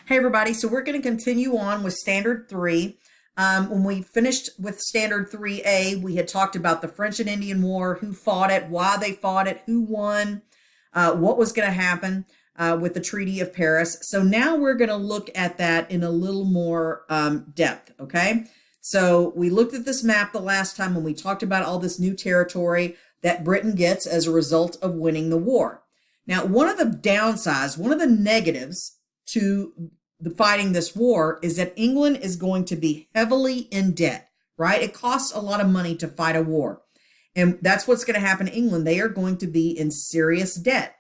Hey everybody, so we're going to continue on with Standard 3. When we finished with Standard 3A, we had talked about the French and Indian War, who fought it, why they fought it, who won, what was going to happen with the Treaty of Paris. So now we're going to look at that in a little more depth, okay? So we looked at this map the last time when we talked about all this new territory that Britain gets as a result of winning the war. Now, one of the downsides, one of the negatives to the fighting this war is that England is going to be heavily in debt, right? It costs a lot of money to fight a war. And that's what's going to happen in England. They are going to be in serious debt.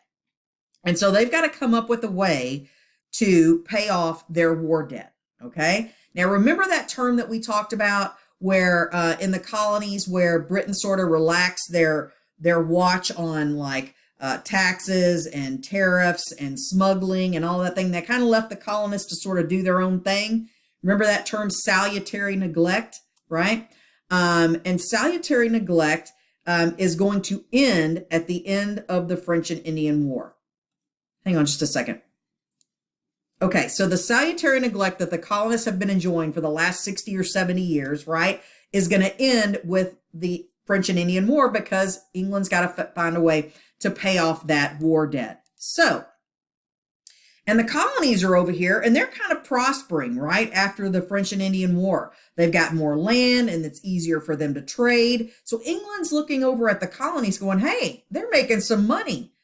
And so they've got to come up with a way to pay off their war debt, okay? Now, remember that term that we talked about where in the colonies where Britain sort of relaxed their watch on taxes and tariffs and smuggling and all that thing that kind of left the colonists to sort of do their own thing. Remember that term salutary neglect, right? And salutary neglect is going to end at the end of the French and Indian War. Hang on just a second. Okay, so the salutary neglect that the colonists have been enjoying for the last 60 or 70 years, right, is going to end with the French and Indian War because England's got to find a way to pay off that war debt. So, and the colonies are over here and they're kind of prospering, right? After the French and Indian War, they've got more land and it's easier for them to trade. So England's looking over at the colonies going, hey, they're making some money.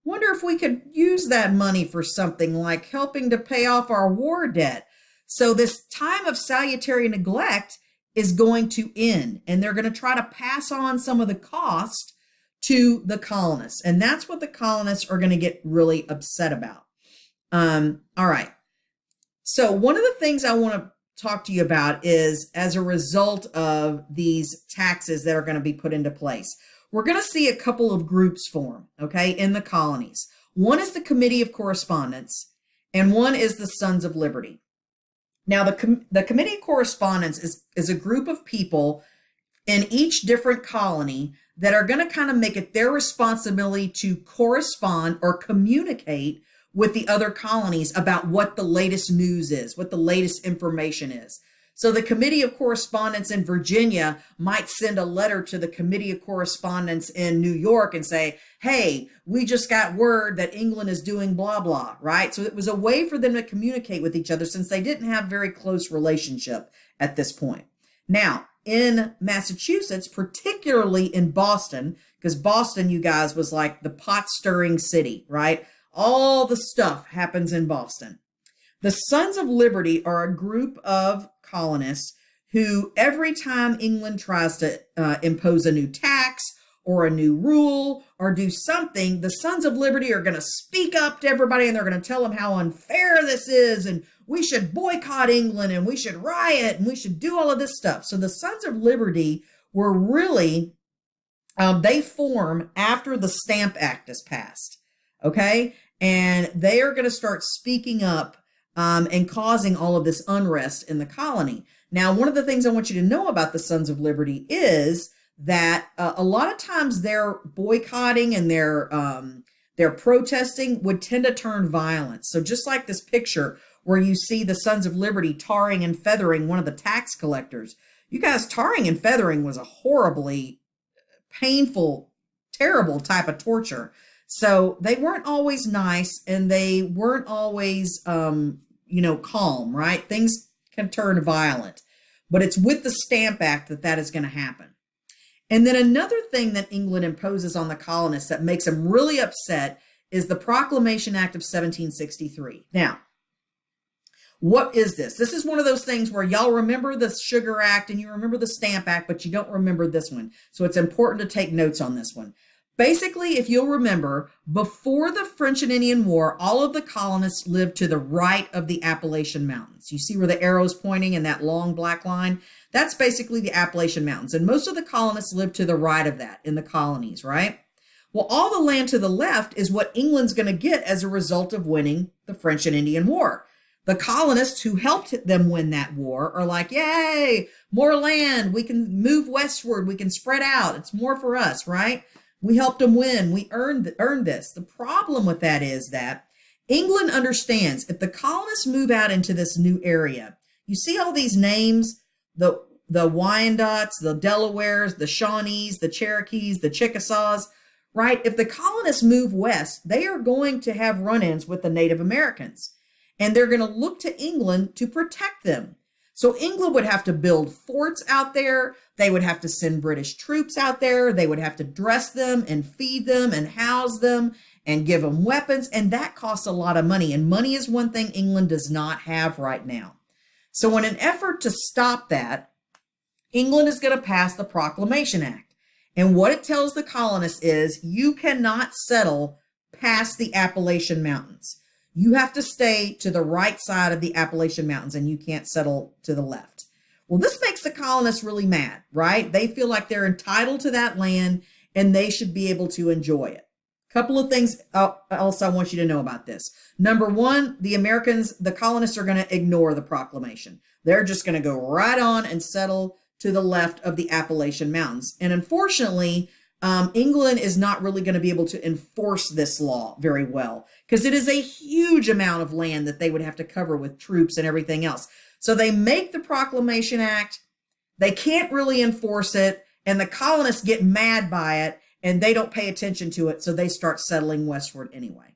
Wonder if we could use that money for something like helping to pay off our war debt. So this time of salutary neglect is going to end and they're going to try to pass on some of the cost to the colonists. And that's what the colonists are going to get really upset about. All right. So one of the things I want to talk to you about is as a result of these taxes that are going to be put into place, we're going to see a couple of groups form, okay, in the colonies. One is the Committee of Correspondence and one is the Sons of Liberty. Now, the Committee of Correspondence is a group of people in each different colony that are going to kind of make it their responsibility to correspond or communicate with the other colonies about what the latest news is, what the latest information is. So the Committee of Correspondence in Virginia might send a letter to the Committee of Correspondence in New York and say, hey, we just got word that England is doing blah, blah, right? So it was a way for them to communicate with each other since they didn't have very close relationship at this point. Now, in Massachusetts, particularly in Boston, because Boston, you guys, was like the pot-stirring city, right? All the stuff happens in Boston. The Sons of Liberty are a group of colonists who every time England tries to impose a new tax or a new rule or do something, the Sons of Liberty are going to speak up to everybody and they're going to tell them how unfair this is and we should boycott England and we should riot and we should do all of this stuff. So the Sons of Liberty were really, they form after the Stamp Act is passed, okay? And they are going to start speaking up and causing all of this unrest in the colony. Now, one of the things I want you to know about the Sons of Liberty is that a lot of times their boycotting and their protesting would tend to turn violent. So just like this picture where you see the Sons of Liberty tarring and feathering one of the tax collectors, you guys, tarring and feathering was a horribly painful, terrible type of torture. So they weren't always nice and they weren't always, calm, right? Things can turn violent, but it's with the Stamp Act that is going to happen. And then another thing that England imposes on the colonists that makes them really upset is the Proclamation Act of 1763. Now, what is this? This is one of those things where y'all remember the Sugar Act and you remember the Stamp Act, but you don't remember this one. So it's important to take notes on this one. Basically, if you'll remember, before the French and Indian War, all of the colonists lived to the right of the Appalachian Mountains. You see where the arrow's pointing in that long black line? That's basically the Appalachian Mountains. And most of the colonists lived to the right of that in the colonies, right? Well, all the land to the left is what England's going to get as a result of winning the French and Indian War. The colonists who helped them win that war are like, yay, more land. We can move westward. We can spread out. It's more for us, right? We helped them win. We earned this. The problem with that is that England understands if the colonists move out into this new area, you see all these names, the Wyandottes, the Delawares, the Shawnees, the Cherokees, the Chickasaws, right? If the colonists move west, they are going to have run-ins with the Native Americans, and they're going to look to England to protect them. So England would have to build forts out there. They would have to send British troops out there. They would have to dress them and feed them and house them and give them weapons. And that costs a lot of money. And money is one thing England does not have right now. So in an effort to stop that, England is going to pass the Proclamation Act. And what it tells the colonists is you cannot settle past the Appalachian Mountains. You have to stay to the right side of the Appalachian Mountains and you can't settle to the left. Well, this makes the colonists really mad, right? They feel like they're entitled to that land and they should be able to enjoy it. Couple of things else I want you to know about this. Number one, the colonists are going to ignore the proclamation. They're just going to go right on and settle to the left of the Appalachian Mountains. And unfortunately, England is not really going to be able to enforce this law very well because it is a huge amount of land that they would have to cover with troops and everything else. So they make the Proclamation Act. They can't really enforce it, and the colonists get mad by it, and they don't pay attention to it, so they start settling westward anyway.